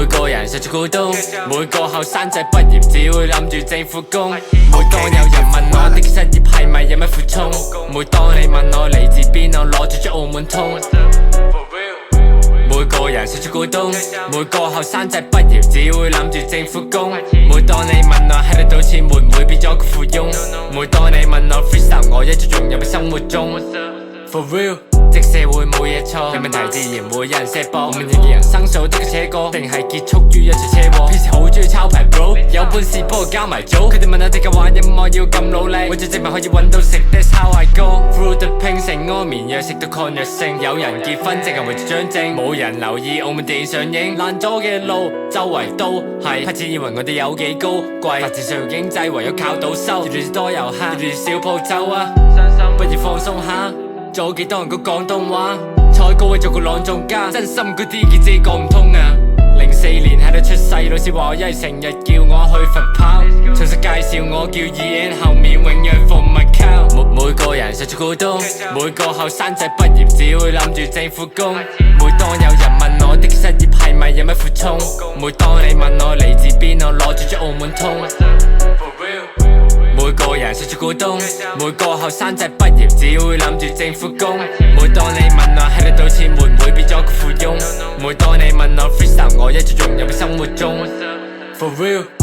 每個人實在孤獨，每個後生仔畢業只會諗住政府工。每當有人問我的失業係咪有咩苦衷，每當你問我嚟自邊，我攞住張澳門通。每個人實在孤獨，每個後生仔畢業只會諗住政府工。每當你問我喺度賭錢會唔會變咗個富翁，每當你問我 freestyle 我一直融入喺生活中。For real， 即社會冇嘢錯，有問題自然會有人卸膊。唔明嘅人生數得個寫過，定係結束於一場車禍。平時好中意抄牌 bro， 有本事幫我交埋組。佢哋問我點解玩音樂要咁努力，為咗證明可以揾到食。That's how I go through the pain， 食安眠藥食到抗藥性。有人結婚淨係為咗張證，冇人留意澳門電影上映。爛咗嘅路周圍都係，開始以為我哋有幾高貴。發展商業經濟唯有靠賭收，越嚟越多遊客，越嚟越少鋪走啊！不如放鬆下。做幾多人講廣東話，坐高位做個朗誦家，真心嗰啲嘢自己講唔通啊！04年喺度出世，老師話我一係成日叫我去佛跑，詳細介紹我叫 EN， 後面永遠放唔係靠。每個人實在孤獨，每個後生仔畢業只會諗住政府工。每當有人問我的失業係咪有咩苦衷，每當你問我嚟自邊，我攞住張澳門通。每個人實在孤獨，每個後生仔畢業只會諗住政府工。每當你問我喺度賭錢會唔會變咗個富翁，每當你問我 freestyle 我一直融入喺生活中。For real。